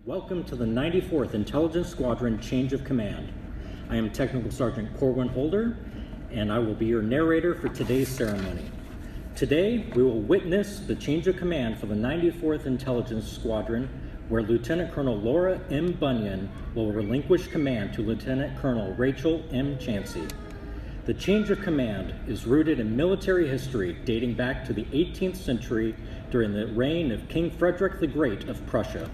Welcome to the 94th Intelligence Squadron Change of Command. I am Technical Sergeant Corwin Holder, and I will be your narrator for today's ceremony. Today, we will witness the change of command for the 94th Intelligence Squadron, where Lieutenant Colonel Laura M. Bunyan will relinquish command to Lieutenant Colonel Rachel M. Chansey. The change of command is rooted in military history dating back to the 18th century during the reign of King Frederick the Great of Prussia.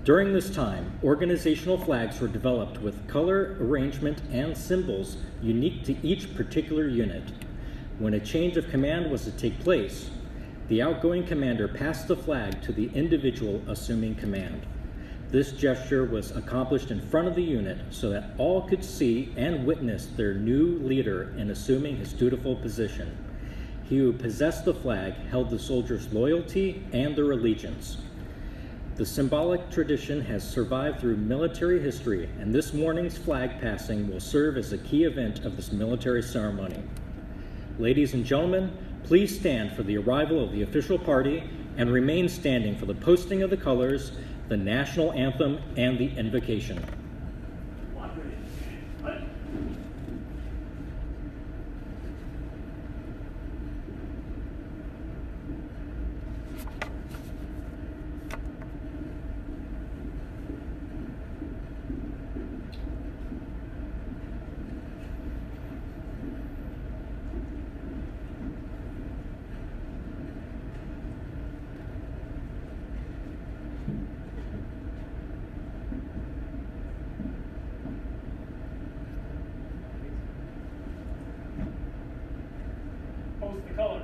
During this time, organizational flags were developed with color arrangement and symbols unique to each particular unit. When a change of command was to take place, the outgoing commander passed the flag to the individual assuming command. This gesture was accomplished in front of the unit so that all could see and witness their new leader in assuming his dutiful position. He who possessed the flag held the soldiers' loyalty and their allegiance. The symbolic tradition has survived through military history, and this morning's flag passing will serve as a key event of this military ceremony. Ladies and gentlemen, please stand for the arrival of the official party and remain standing for the posting of the colors, the national anthem, and the invocation. Post the colors.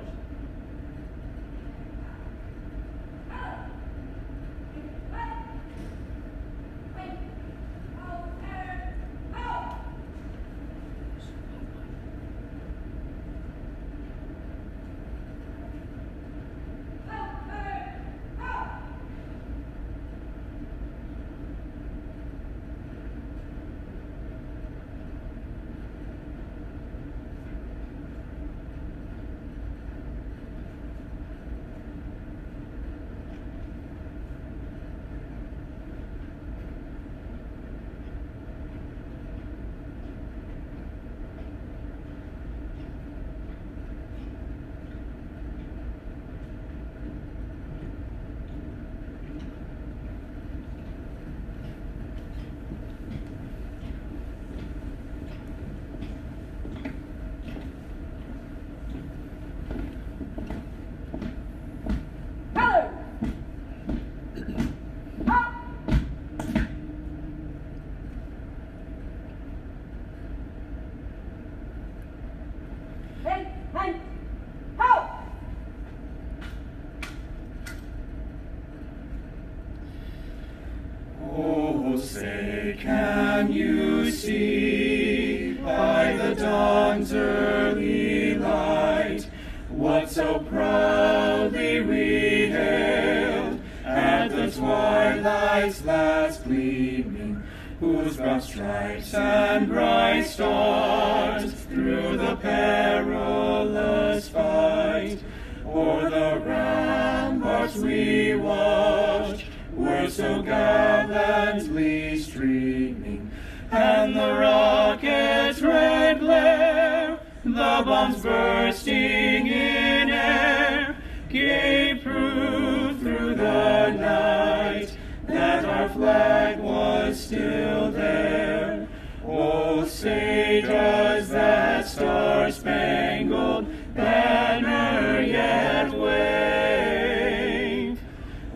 Oh, say, can you see by the dawn's early light what so proudly we hailed at the twilight's last gleaming, whose broad stripes and bright stars through the perilous fight o'er the ramparts we watched were so gallantly streaming, and the rocket's red glare, the bombs bursting in air, gave proof through the night that our flag was still there. Oh, say, does that star-spangled banner yet wave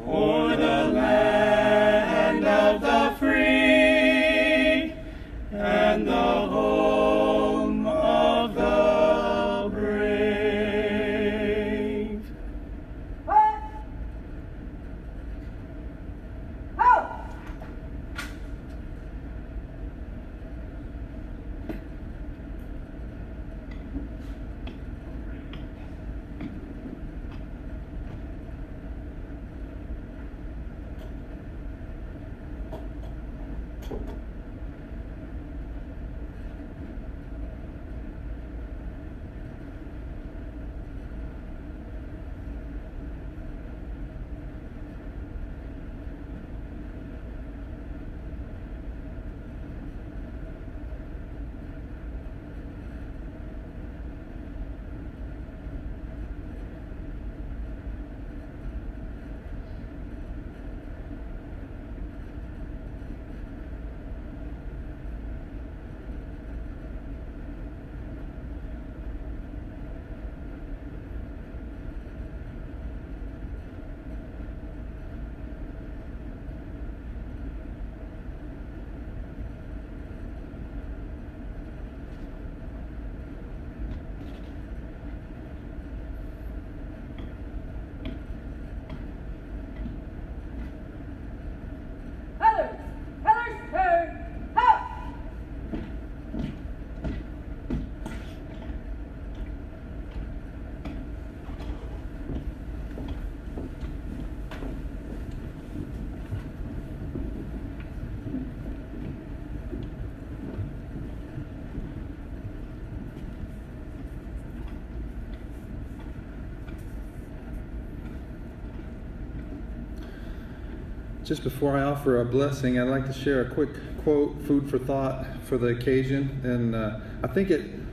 o'er the land of the free and the home of the brave? Colors! Colors, turn! Up! Just before I offer a blessing, I'd like to share a quick quote, food for thought for the occasion. And I think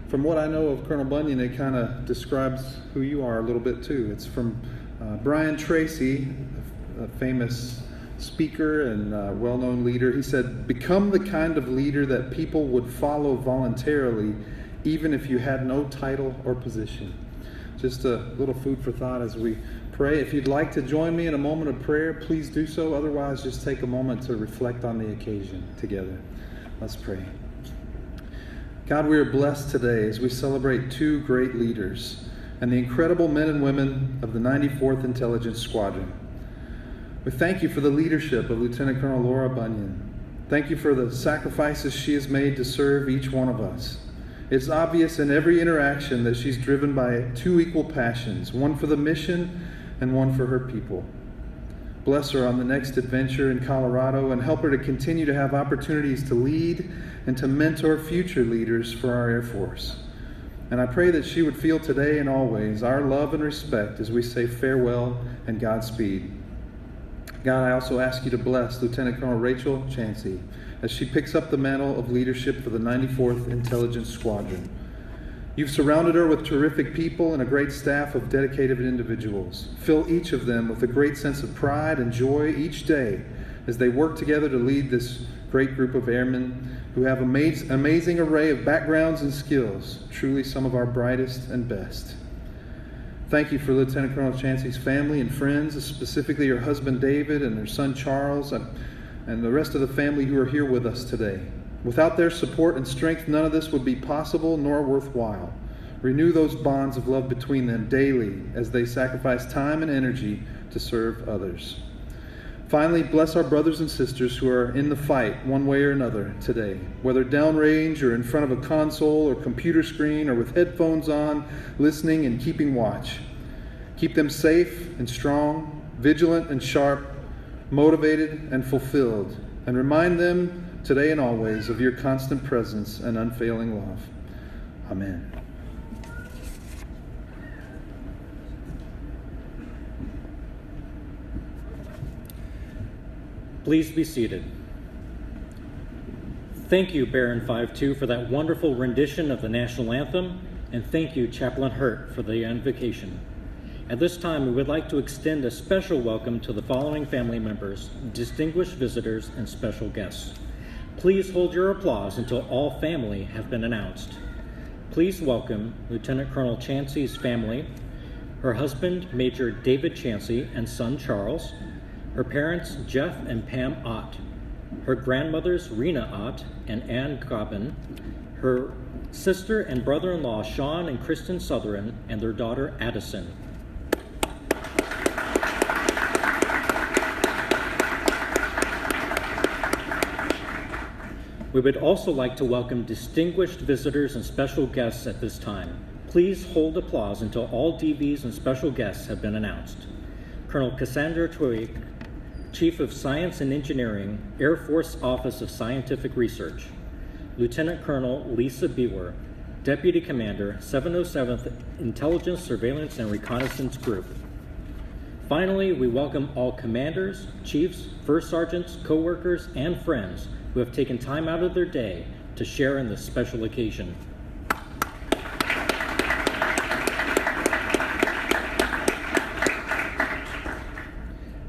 from what I know of Colonel Bunyan, it kind of describes who you are a little bit too. It's from Brian Tracy, a famous speaker and well-known leader. He said, "Become the kind of leader that people would follow voluntarily, even if you had no title or position." Just a little food for thought as we pray. If you'd like to join me in a moment of prayer, please do so. Otherwise, just take a moment to reflect on the occasion together. Let's pray. God, we are blessed today as we celebrate two great leaders and the incredible men and women of the 94th Intelligence Squadron. We thank you for the leadership of Lieutenant Colonel Laura Bunyan. Thank you for the sacrifices she has made to serve each one of us. It's obvious in every interaction that she's driven by two equal passions, one for the mission and one for her people. Bless her on the next adventure in Colorado and help her to continue to have opportunities to lead and to mentor future leaders for our Air Force. And I pray that she would feel today and always our love and respect as we say farewell and Godspeed. God, I also ask you to bless Lieutenant Colonel Rachel Chancey as she picks up the mantle of leadership for the 94th Intelligence Squadron. You've surrounded her with terrific people and a great staff of dedicated individuals. Fill each of them with a great sense of pride and joy each day as they work together to lead this great group of airmen who have an amazing array of backgrounds and skills, truly some of our brightest and best. Thank you for Lieutenant Colonel Chancey's family and friends, specifically her husband David and her son Charles, and the rest of the family who are here with us today. Without their support and strength, none of this would be possible nor worthwhile. Renew those bonds of love between them daily as they sacrifice time and energy to serve others. Finally, bless our brothers and sisters who are in the fight one way or another today, whether downrange or in front of a console or computer screen or with headphones on, listening and keeping watch. Keep them safe and strong, vigilant and sharp, motivated and fulfilled, and remind them today and always of your constant presence and unfailing love. Amen. Please be seated. Thank you, Baron 5-2, for that wonderful rendition of the national anthem, and thank you, Chaplain Hurt, for the invocation. At this time, we would like to extend a special welcome to the following family members, distinguished visitors, and special guests. Please hold your applause until all family have been announced. Please welcome Lieutenant Colonel Chancey's family, her husband, Major David Chancey, and son Charles, her parents, Jeff and Pam Ott, her grandmothers, Rena Ott and Ann Gobbin, her sister and brother-in-law, Sean and Kristen Sutherland, and their daughter, Addison. We would also like to welcome distinguished visitors and special guests at this time. Please hold applause until all DVs and special guests have been announced. Colonel Cassandra Twig, Chief of Science and Engineering, Air Force Office of Scientific Research. Lieutenant Colonel Lisa Bewer, Deputy Commander, 707th Intelligence, Surveillance, and Reconnaissance Group. Finally, we welcome all commanders, chiefs, first sergeants, co-workers, and friends who have taken time out of their day to share in this special occasion.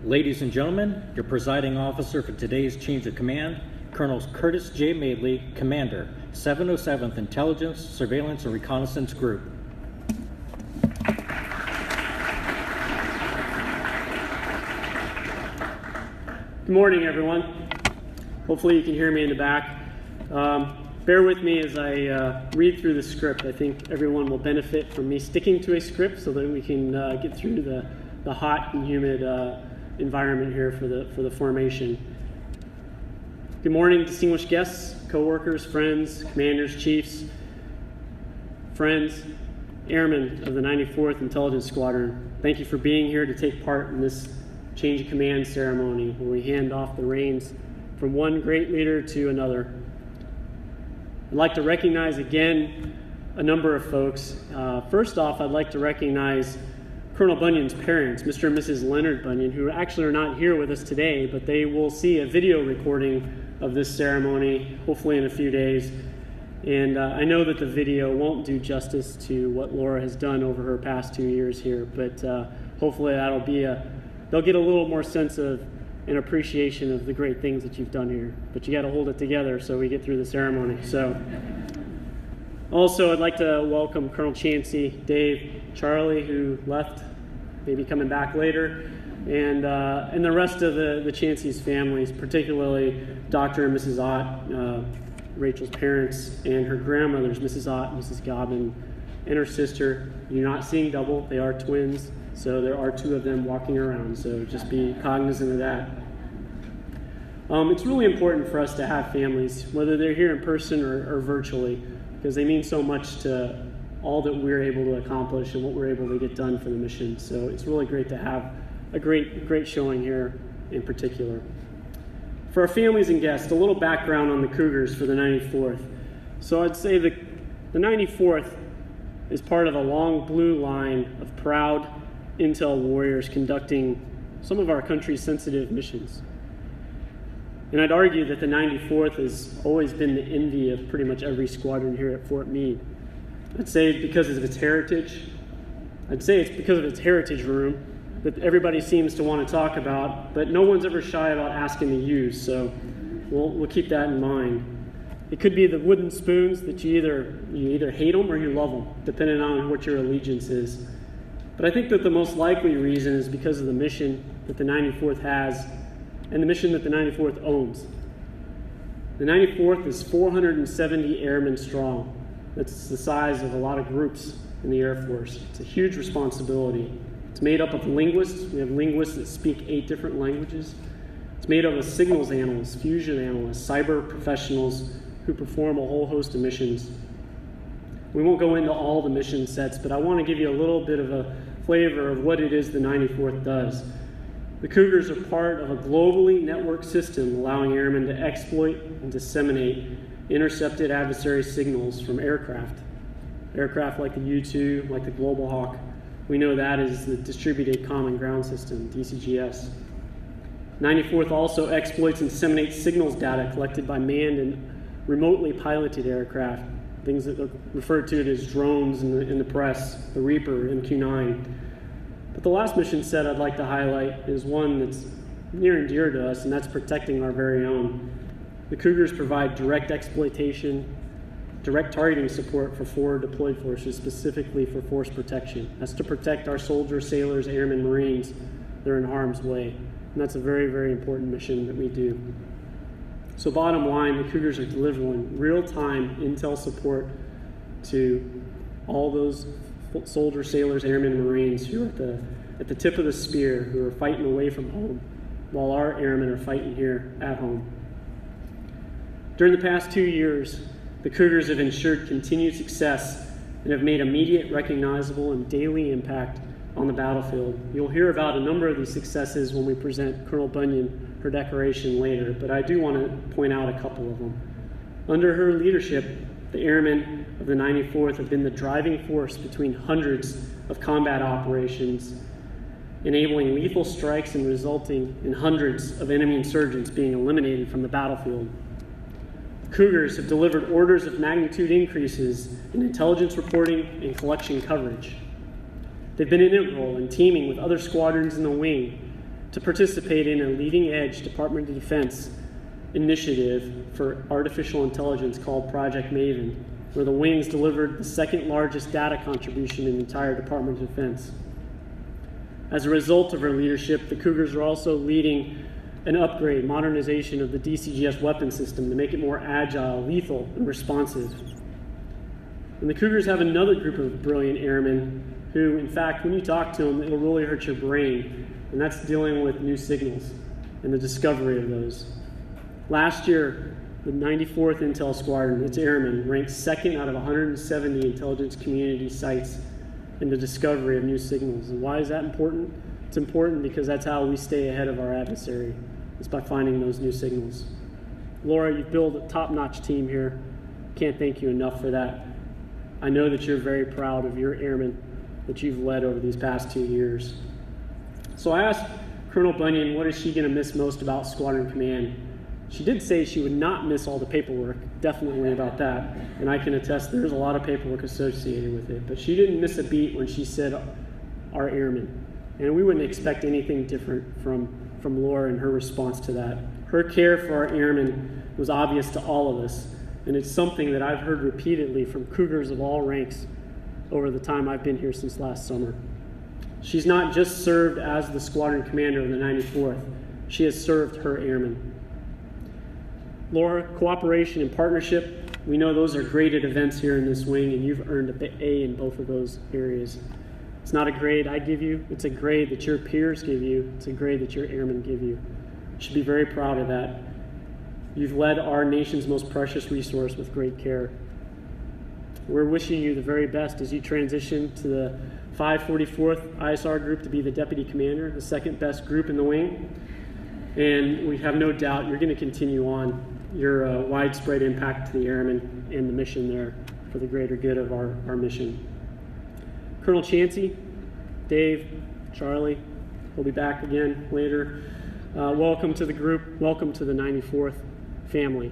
Ladies and gentlemen, your presiding officer for today's change of command, Colonel Curtis J. Madeley, Commander, 707th Intelligence, Surveillance, and Reconnaissance Group. Good morning, everyone. Hopefully you can hear me in the back. Bear with me as I read through the script. I think everyone will benefit from me sticking to a script so that we can get through the hot and humid environment here for the formation. Good morning, distinguished guests, coworkers, friends, commanders, chiefs, friends, airmen of the 94th Intelligence Squadron. Thank you for being here to take part in this change of command ceremony where we hand off the reins from one great leader to another. I'd like to recognize again a number of folks. First off, I'd like to recognize Colonel Bunyan's parents, Mr. and Mrs. Leonard Bunyan, who actually are not here with us today, but they will see a video recording of this ceremony, hopefully in a few days. And I know that the video won't do justice to what Laura has done over her past 2 years here, but hopefully they'll get a little more sense of an appreciation of the great things that you've done here. But you got to hold it together so we get through the ceremony. So, also, I'd like to welcome Colonel Chancey, Dave, Charlie, who left, maybe coming back later, and the rest of the Chancey's families, particularly Dr. and Mrs. Ott, Rachel's parents, and her grandmothers, Mrs. Ott, Mrs. Gobbin, and her sister. You're not seeing double, they are twins, so there are two of them walking around, so just be cognizant of that. It's really important for us to have families, whether they're here in person or virtually, because they mean so much to all that we're able to accomplish and what we're able to get done for the mission. So it's really great to have a great showing here in particular. For our families and guests, a little background on the Cougars for the 94th. So I'd say the 94th is part of a long blue line of proud intel warriors conducting some of our country's sensitive missions. And I'd argue that the 94th has always been the envy of pretty much every squadron here at Fort Meade. I'd say it's because of its heritage. I'd say it's because of its heritage room that everybody seems to want to talk about, but no one's ever shy about asking to use, so we'll keep that in mind. It could be the wooden spoons that you either hate them or you love them, depending on what your allegiance is. But I think that the most likely reason is because of the mission that the 94th has and the mission that the 94th owns. The 94th is 470 airmen strong. That's the size of a lot of groups in the Air Force. It's a huge responsibility. It's made up of linguists. We have linguists that speak 8 different languages. It's made up of signals analysts, fusion analysts, cyber professionals who perform a whole host of missions. We won't go into all the mission sets, but I want to give you a little bit of a flavor of what it is the 94th does. The Cougars are part of a globally networked system allowing airmen to exploit and disseminate intercepted adversary signals from aircraft. Aircraft like the U-2, like the Global Hawk. We know that is the Distributed Common Ground System, DCGS. 94th also exploits and disseminates signals data collected by manned and remotely piloted aircraft, things that are referred to as drones in the press, the Reaper, MQ-9. But the last mission set I'd like to highlight is one that's near and dear to us, and that's protecting our very own. The Cougars provide direct exploitation, direct targeting support for forward deployed forces, specifically for force protection. That's to protect our soldiers, sailors, airmen, Marines that are in harm's way. And that's a very important mission that we do. So bottom line, the Cougars are delivering real-time intel support to all those soldiers, sailors, airmen, and Marines who are at the tip of the spear, who are fighting away from home, while our airmen are fighting here at home. During the past 2 years, the Cougars have ensured continued success and have made immediate, recognizable, and daily impact on the battlefield. You'll hear about a number of these successes when we present Colonel Bunyan her decoration later, but I do want to point out a couple of them. Under her leadership, the airmen of the 94th have been the driving force between hundreds of combat operations, enabling lethal strikes and resulting in hundreds of enemy insurgents being eliminated from the battlefield. Cougars have delivered orders of magnitude increases in intelligence reporting and collection coverage. They've been integral in teaming with other squadrons in the wing to participate in a leading-edge Department of Defense initiative for artificial intelligence called Project Maven, where the wings delivered the second largest data contribution in the entire Department of Defense. As a result of her leadership, the Cougars are also leading an upgrade, modernization of the DCGS weapon system to make it more agile, lethal, and responsive. And the Cougars have another group of brilliant airmen who, in fact, when you talk to them, it'll really hurt your brain, and that's dealing with new signals and the discovery of those. Last year, the 94th Intel Squadron, its airmen, ranked second out of 170 intelligence community sites in the discovery of new signals. And why is that important? It's important because that's how we stay ahead of our adversary. It's by finding those new signals. Laura, you've built a top-notch team here. Can't thank you enough for that. I know that you're very proud of your airmen that you've led over these past 2 years. So I asked Colonel Bunyan, what is she going to miss most about Squadron Command? She did say she would not miss all the paperwork, definitely about that. And I can attest there's a lot of paperwork associated with it. But she didn't miss a beat when she said our airmen. And we wouldn't expect anything different from Laura and her response to that. Her care for our airmen was obvious to all of us. And it's something that I've heard repeatedly from Cougars of all ranks over the time I've been here since last summer. She's not just served as the squadron commander of the 94th, she has served her airmen. Laura, cooperation and partnership, we know those are graded events here in this wing, and you've earned an A in both of those areas. It's not a grade I give you, it's a grade that your peers give you, it's a grade that your airmen give you. You should be very proud of that. You've led our nation's most precious resource with great care. We're wishing you the very best as you transition to the 544th ISR group to be the deputy commander, the second best group in the wing. And we have no doubt you're going to continue on your widespread impact to the airmen and the mission there for the greater good of our mission. Colonel Chancey, Dave, Charlie, we'll be back again later. Welcome to the group. Welcome to the 94th family.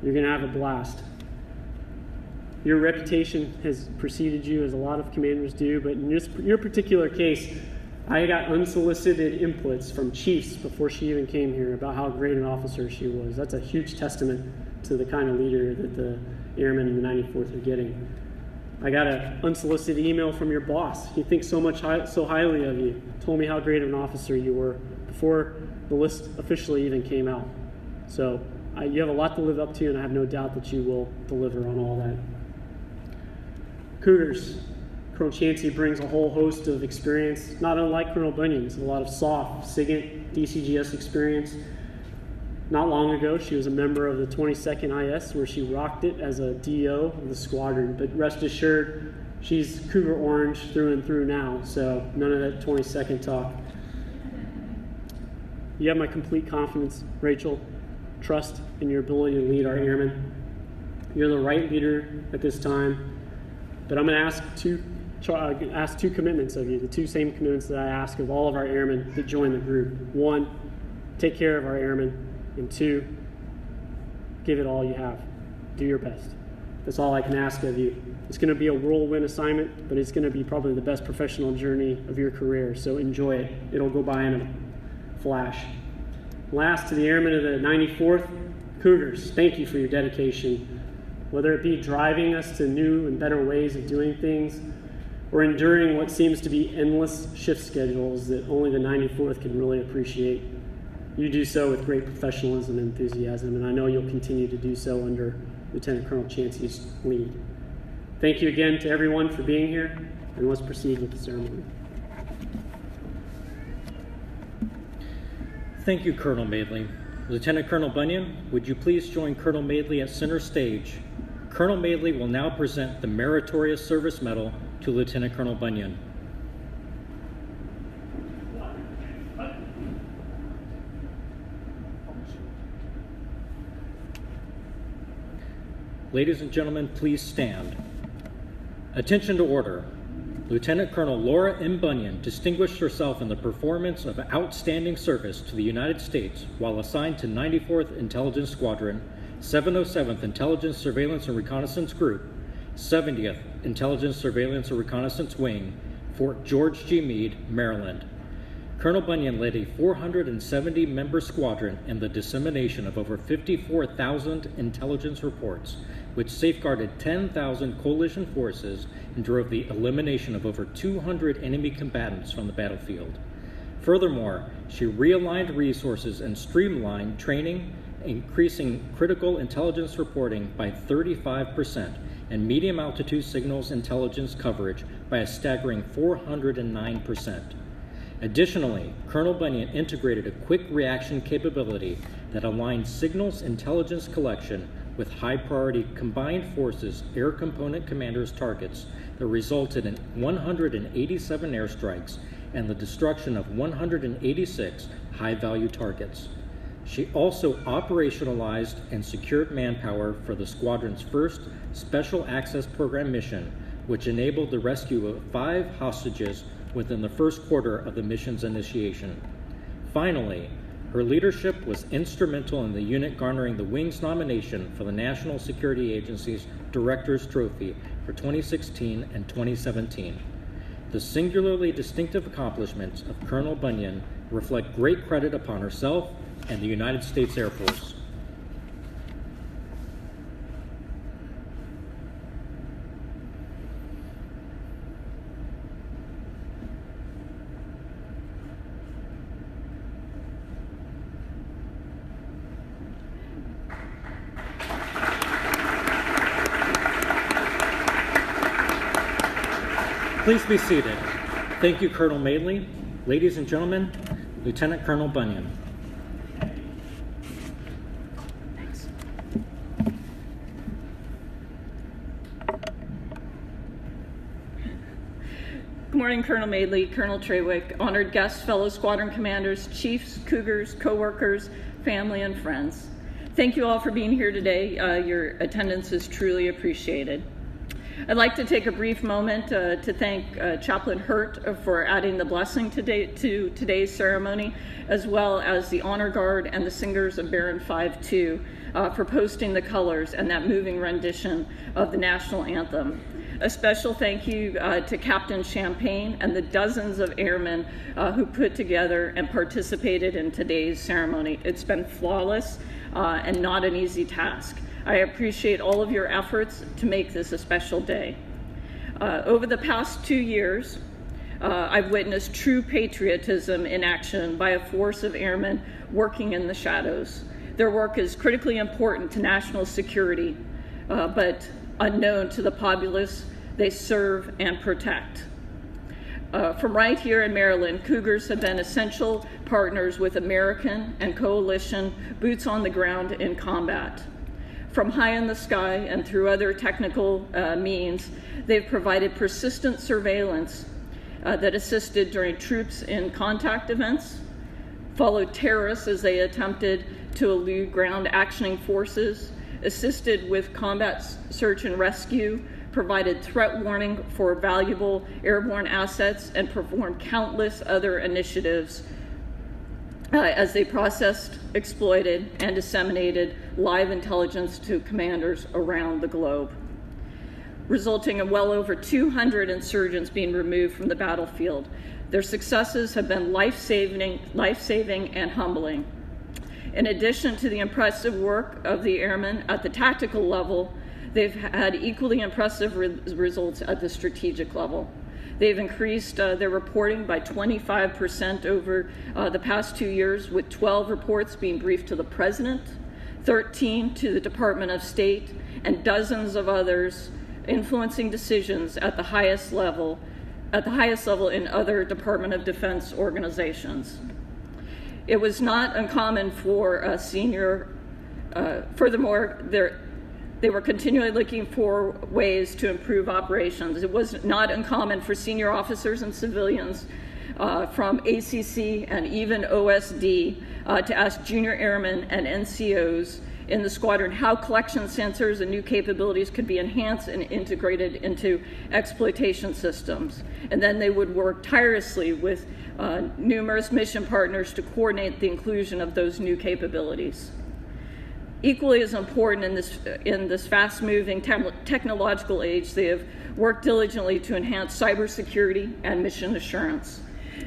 You're going to have a blast. Your reputation has preceded you, as a lot of commanders do, but in your particular case, I got unsolicited inputs from chiefs before she even came here about how great an officer she was. That's a huge testament to the kind of leader that the airmen in the 94th are getting. I got an unsolicited email from your boss. He thinks so highly of you. Told me how great of an officer you were before the list officially even came out. So you have a lot to live up to, and I have no doubt that you will deliver on all that. Cougars, Colonel Chancey brings a whole host of experience, not unlike Colonel Bunyan's, a lot of SOF, SIGINT, DCGS experience. Not long ago, she was a member of the 22nd IS, where she rocked it as a DO of the squadron. But rest assured, she's Cougar Orange through and through now, so none of that 22nd talk. You have my complete confidence, Rachel. Trust in your ability to lead our airmen. You're the right leader at this time. But I'm going to ask two commitments of you, the two same commitments that I ask of all of our airmen that join the group. One, take care of our airmen. And two, give it all you have. Do your best. That's all I can ask of you. It's going to be a whirlwind assignment, but it's going to be probably the best professional journey of your career, so enjoy it. It'll go by in a flash. Last, to the airmen of the 94th, Cougars, thank you for your dedication. Whether it be driving us to new and better ways of doing things, or enduring what seems to be endless shift schedules that only the 94th can really appreciate. You do so with great professionalism and enthusiasm, and I know you'll continue to do so under Lieutenant Colonel Chancey's lead. Thank you again to everyone for being here, and let's proceed with the ceremony. Thank you, Colonel Madeley. Lieutenant Colonel Bunyan, would you please join Colonel Madeley at center stage? Colonel Madeley will now present the Meritorious Service Medal to Lieutenant Colonel Bunyan. Ladies and gentlemen, please stand. Attention to order. Lieutenant Colonel Laura M. Bunyan distinguished herself in the performance of outstanding service to the United States while assigned to 94th Intelligence Squadron, 707th Intelligence Surveillance and Reconnaissance Group, 70th Intelligence Surveillance and Reconnaissance Wing, Fort George G. Meade, Maryland. Colonel Bunyan led a 470-member squadron in the dissemination of over 54,000 intelligence reports, which safeguarded 10,000 coalition forces and drove the elimination of over 200 enemy combatants from the battlefield. Furthermore, she realigned resources and streamlined training, increasing critical intelligence reporting by 35% and medium-altitude signals intelligence coverage by a staggering 409%. Additionally, Colonel Bunyan integrated a quick reaction capability that aligned signals intelligence collection with high-priority combined forces air component commanders' targets that resulted in 187 airstrikes and the destruction of 186 high-value targets. She also operationalized and secured manpower for the squadron's first Special Access Program mission, which enabled the rescue of 5 hostages within the first quarter of the mission's initiation. Finally, her leadership was instrumental in the unit garnering the Wings nomination for the National Security Agency's Director's Trophy for 2016 and 2017. The singularly distinctive accomplishments of Colonel Bunyan reflect great credit upon herself and the United States Air Force. Please be seated. Thank you, Colonel Madeley. Ladies and gentlemen, Lieutenant Colonel Bunyan. Thanks. Good morning, Colonel Madeley, Colonel Trawick, honored guests, fellow squadron commanders, chiefs, cougars, co-workers, family, and friends. Thank you all for being here today. Your attendance is truly appreciated. I'd like to take a brief moment to thank Chaplain Hurt for adding the blessing to today's ceremony, as well as the Honor Guard and the Singers of Baron 5-2 for posting the colors and that moving rendition of the national anthem. A special thank you to Captain Champagne and the dozens of airmen who put together and participated in today's ceremony. It's been flawless and not an easy task. I appreciate all of your efforts to make this a special day. Over the past 2 years, I've witnessed true patriotism in action by a force of airmen working in the shadows. Their work is critically important to national security, but unknown to the populace they serve and protect. From right here in Maryland, Cougars have been essential partners with American and coalition boots on the ground in combat. From high in the sky and through other technical means, they've provided persistent surveillance that assisted during troops in contact events, followed terrorists as they attempted to elude ground actioning forces, assisted with combat search and rescue, provided threat warning for valuable airborne assets, and performed countless other initiatives as they processed, exploited, and disseminated live intelligence to commanders around the globe, resulting in well over 200 insurgents being removed from the battlefield. Their successes have been life-saving and humbling. In addition to the impressive work of the airmen at the tactical level, they've had equally impressive results at the strategic level. They've increased their reporting by 25% over the past 2 years, with 12 reports being briefed to the President, 13 to the Department of State, and dozens of others influencing decisions at the highest level in other Department of Defense organizations. It was not uncommon for furthermore, they were continually looking for ways to improve operations. It was not uncommon for senior officers and civilians from ACC and even OSD to ask junior airmen and NCOs in the squadron how collection sensors and new capabilities could be enhanced and integrated into exploitation systems. And then they would work tirelessly with numerous mission partners to coordinate the inclusion of those new capabilities. Equally as important in this fast-moving technological age, they have worked diligently to enhance cybersecurity and mission assurance.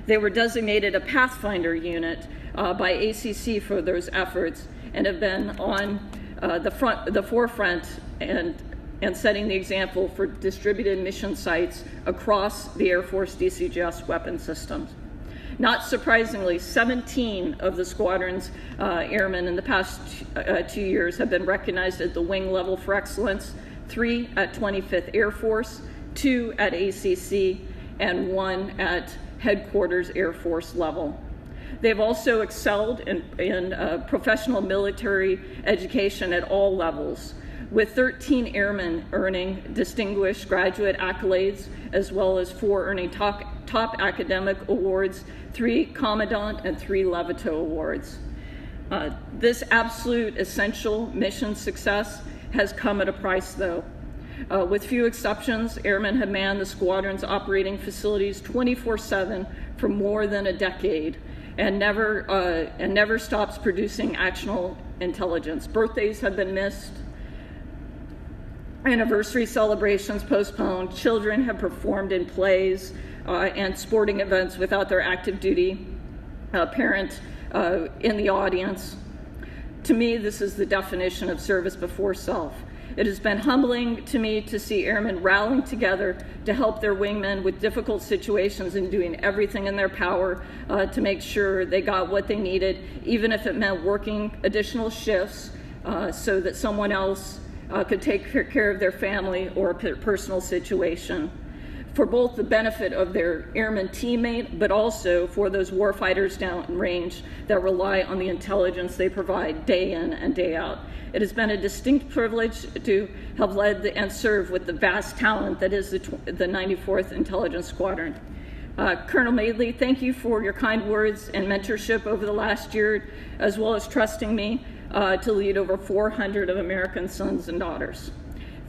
They were designated a Pathfinder unit by ACC for those efforts and have been on the forefront and setting the example for distributed mission sites across the Air Force DCGS weapon systems. Not surprisingly, 17 of the squadron's airmen in the past 2 years have been recognized at the wing level for excellence, 3 at 25th Air Force, 2 at ACC, and 1 at headquarters Air Force level. They've also excelled in professional military education at all levels, with 13 airmen earning distinguished graduate accolades, as well as 4 earning top academic awards, 3 Commandant and 3 Levitou awards. This absolute essential mission success has come at a price, though. With few exceptions, airmen have manned the squadron's operating facilities 24/7 for more than a decade, and never stops producing actionable intelligence. Birthdays have been missed, anniversary celebrations postponed, children have performed in plays and sporting events without their active duty parent in the audience. To me, this is the definition of service before self. It has been humbling to me to see airmen rallying together to help their wingmen with difficult situations and doing everything in their power to make sure they got what they needed, even if it meant working additional shifts so that someone else could take care of their family or a personal situation, for both the benefit of their airman teammate, but also for those warfighters downrange that rely on the intelligence they provide day in and day out. It has been a distinct privilege to have led and served with the vast talent that is the 94th Intelligence Squadron. Colonel Madeley, thank you for your kind words and mentorship over the last year, as well as trusting me to lead over 400 of American sons and daughters.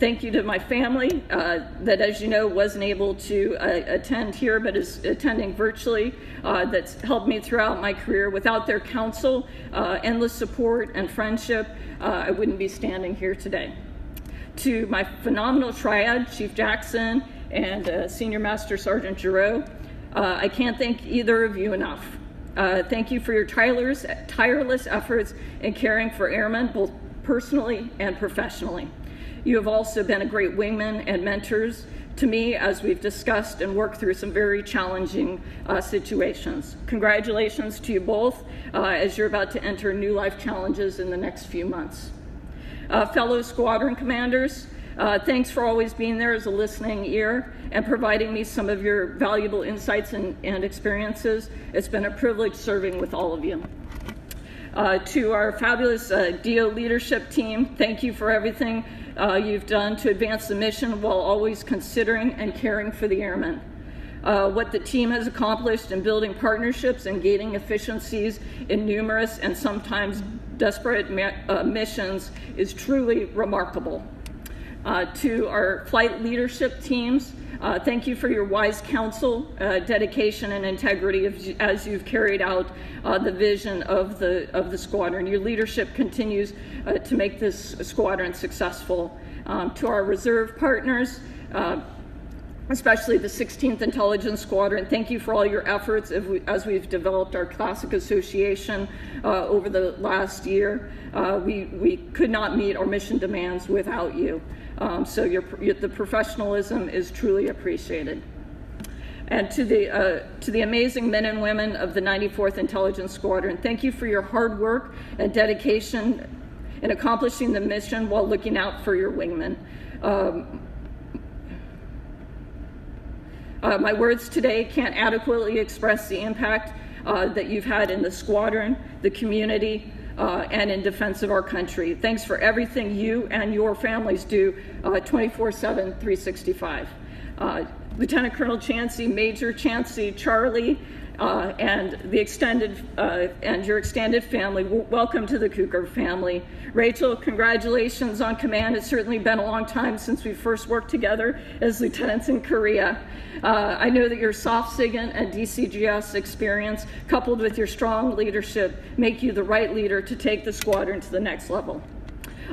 Thank you to my family that, as you know, wasn't able to attend here but is attending virtually, that's helped me throughout my career. Without their counsel, endless support, and friendship, I wouldn't be standing here today. To my phenomenal triad, Chief Jackson and Senior Master Sergeant Giroux, I can't thank either of you enough. Thank you for your tireless efforts in caring for airmen, both personally and professionally. You have also been a great wingman and mentors to me as we've discussed and worked through some very challenging situations. Congratulations to you both as you're about to enter new life challenges in the next few months. Fellow squadron commanders, thanks for always being there as a listening ear and providing me some of your valuable insights and experiences. It's been a privilege serving with all of you. To our fabulous DO leadership team, thank you for everything you've done to advance the mission while always considering and caring for the airmen. What the team has accomplished in building partnerships and gaining efficiencies in numerous and sometimes desperate missions is truly remarkable. To our flight leadership teams, thank you for your wise counsel, dedication, and integrity as you've carried out the vision of the squadron. Your leadership continues to make this squadron successful. To our reserve partners, especially the 16th Intelligence Squadron, thank you for all your efforts as we've developed our Classic Association over the last year. We could not meet our mission demands without you. So the professionalism is truly appreciated. And to the amazing men and women of the 94th Intelligence Squadron, thank you for your hard work and dedication in accomplishing the mission while looking out for your wingmen. My words today can't adequately express the impact that you've had in the squadron, the community, and in defense of our country. Thanks for everything you and your families do 24/7, 365. Lieutenant Colonel Chancey, Major Chancey, Charlie, and the extended and your extended family, welcome to the Cougar family. Rachel, congratulations on command. It's certainly been a long time since we first worked together as lieutenants in Korea. I know that your soft SIGINT and DCGS experience, coupled with your strong leadership, make you the right leader to take the squadron to the next level.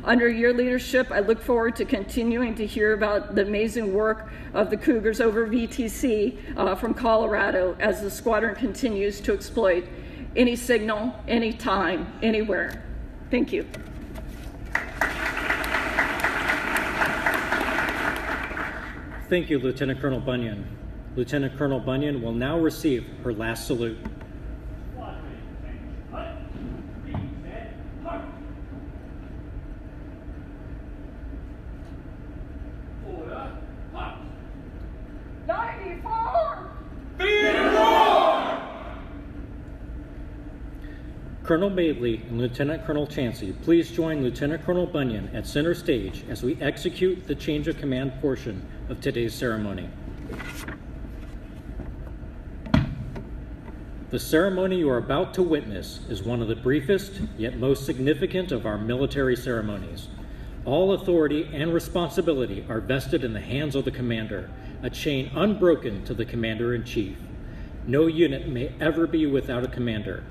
Under your leadership, I look forward to continuing to hear about the amazing work of the Cougars over VTC from Colorado as the squadron continues to exploit any signal, anytime, anywhere. Thank you. Thank you, Lieutenant Colonel Bunyan. Lieutenant Colonel Bunyan will now receive her last salute. Colonel Madeley and Lieutenant Colonel Chansey, please join Lieutenant Colonel Bunyan at center stage as we execute the change of command portion of today's ceremony. The ceremony you are about to witness is one of the briefest yet most significant of our military ceremonies. All authority and responsibility are vested in the hands of the commander, a chain unbroken to the commander-in-chief. No unit may ever be without a commander.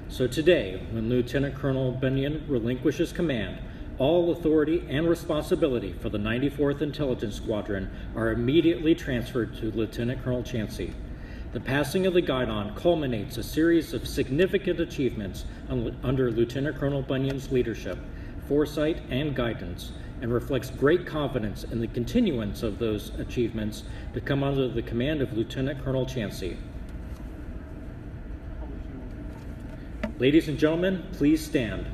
So today, when Lieutenant Colonel Bunyan relinquishes command, all authority and responsibility for the 94th Intelligence Squadron are immediately transferred to Lieutenant Colonel Chansey. The passing of the guidon culminates a series of significant achievements under Lieutenant Colonel Bunyan's leadership, foresight, and guidance, and reflects great confidence in the continuance of those achievements to come under the command of Lieutenant Colonel Chansey. Ladies and gentlemen, please stand.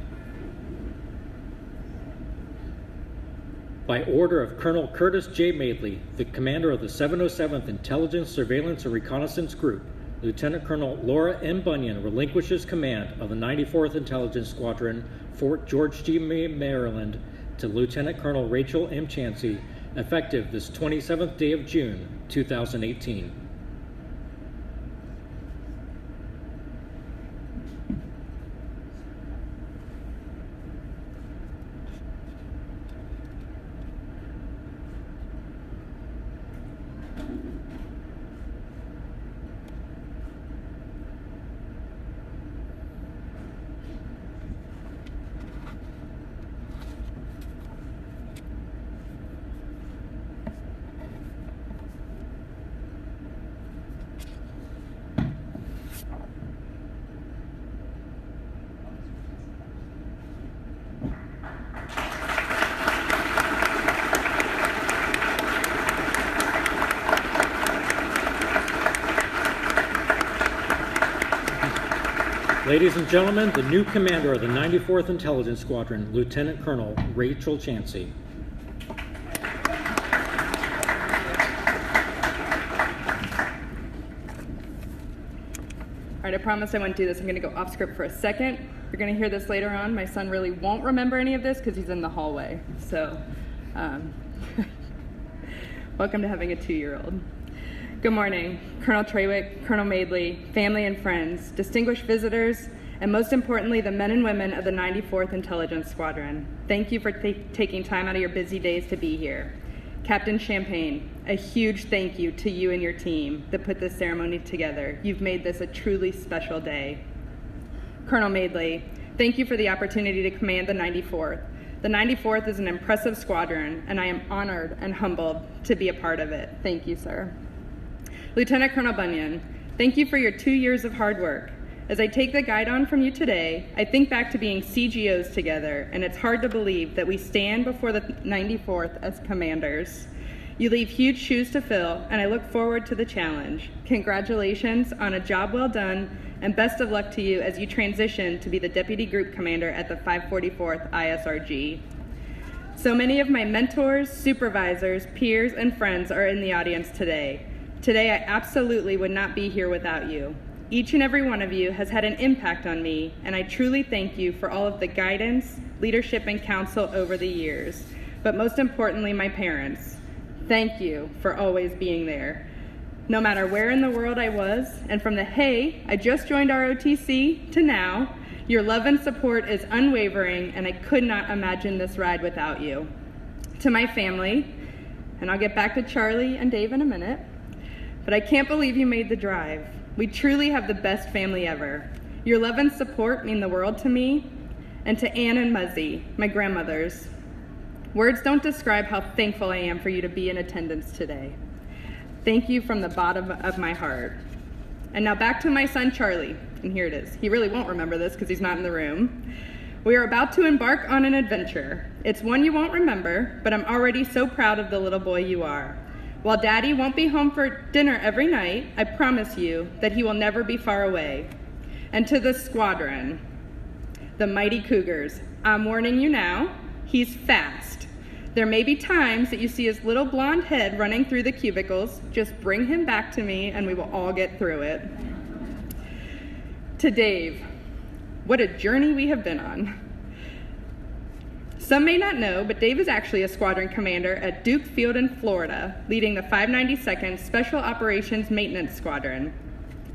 By order of Colonel Curtis J. Madeley, the commander of the 707th Intelligence, Surveillance, and Reconnaissance Group, Lieutenant Colonel Laura M. Bunyan relinquishes command of the 94th Intelligence Squadron, Fort George G. Maryland, to Lieutenant Colonel Rachel M. Chansey, effective this 27th day of June, 2018. Ladies and gentlemen, the new commander of the 94th Intelligence Squadron, Lieutenant Colonel Rachel Chansey. All right, I promised I wouldn't do this. I'm going to go off script for a second. You're going to hear this later on. My son really won't remember any of this because he's in the hallway. So, welcome to having a 2-year-old. Good morning, Colonel Trawick, Colonel Madeley, family and friends, distinguished visitors, and most importantly, the men and women of the 94th Intelligence Squadron. Thank you for taking time out of your busy days to be here. Captain Champagne, a huge thank you to you and your team that put this ceremony together. You've made this a truly special day. Colonel Madeley, thank you for the opportunity to command the 94th. The 94th is an impressive squadron, and I am honored and humbled to be a part of it. Thank you, sir. Lieutenant Colonel Bunyan, thank you for your 2 years of hard work. As I take the guidon from you today, I think back to being CGOs together, and it's hard to believe that we stand before the 94th as commanders. You leave huge shoes to fill, and I look forward to the challenge. Congratulations on a job well done, and best of luck to you as you transition to be the Deputy Group Commander at the 544th ISRG. So many of my mentors, supervisors, peers, and friends are in the audience today. Today, I absolutely would not be here without you. Each and every one of you has had an impact on me, and I truly thank you for all of the guidance, leadership, and counsel over the years. But most importantly, my parents. Thank you for always being there. No matter where in the world I was, and from the hey, I just joined ROTC to now, your love and support is unwavering, and I could not imagine this ride without you. To my family, and I'll get back to Charlie and Dave in a minute, but I can't believe you made the drive. We truly have the best family ever. Your love and support mean the world to me, and to Ann and Muzzy, my grandmothers. Words don't describe how thankful I am for you to be in attendance today. Thank you from the bottom of my heart. And now back to my son, Charlie, and here it is. He really won't remember this because he's not in the room. We are about to embark on an adventure. It's one you won't remember, but I'm already so proud of the little boy you are. While Daddy won't be home for dinner every night, I promise you that he will never be far away. And to the squadron, the mighty Cougars, I'm warning you now, he's fast. There may be times that you see his little blonde head running through the cubicles. Just bring him back to me and we will all get through it. To Dave, What a journey we have been on. Some may not know, but Dave is actually a squadron commander at Duke Field in Florida, leading the 592nd Special Operations Maintenance Squadron.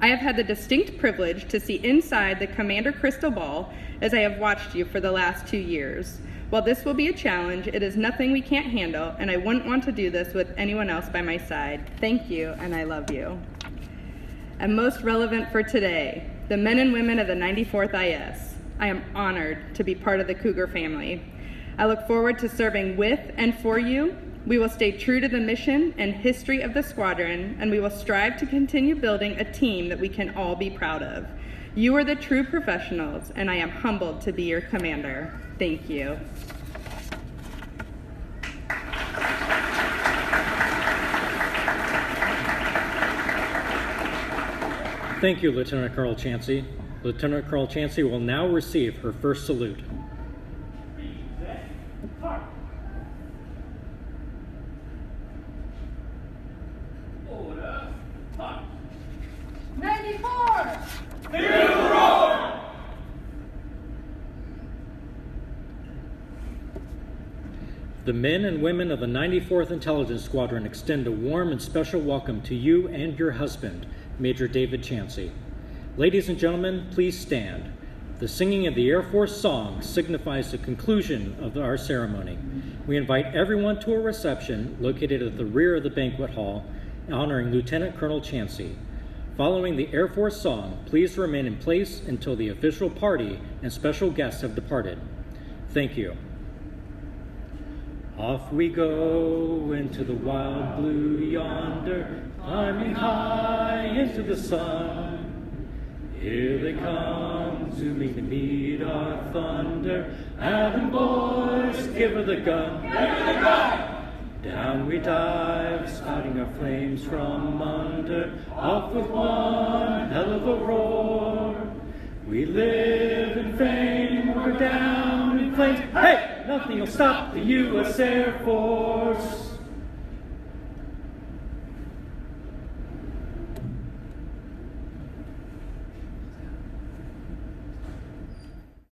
I have had the distinct privilege to see inside the commander crystal ball as I have watched you for the last 2 years. While this will be a challenge, it is nothing we can't handle, and I wouldn't want to do this with anyone else by my side. Thank you, and I love you. And most relevant for today, the men and women of the 94th IS. I am honored to be part of the Cougar family. I look forward to serving with and for you. We will stay true to the mission and history of the squadron, and we will strive to continue building a team that we can all be proud of. You are the true professionals, and I am humbled to be your commander. Thank you. Thank you, Lieutenant Colonel Chansey. Lieutenant Colonel Chansey will now receive her first salute. The men and women of the 94th Intelligence Squadron extend a warm and special welcome to you and your husband, Major David Chansey. Ladies and gentlemen, please stand. The singing of the Air Force song signifies the conclusion of our ceremony. We invite everyone to a reception located at the rear of the banquet hall honoring Lieutenant Colonel Chansey. Following the Air Force song, please remain in place until the official party and special guests have departed. Thank you. Off we go into the wild blue yonder, climbing high into the sun. Here they come to meet our thunder. Adam boys, give her the gun. Give her the gun! Down we dive, spouting our flames from under. Off with one hell of a roar. We live in fame, we're down in flames. Hey! Nothing will stop the U.S. Air Force.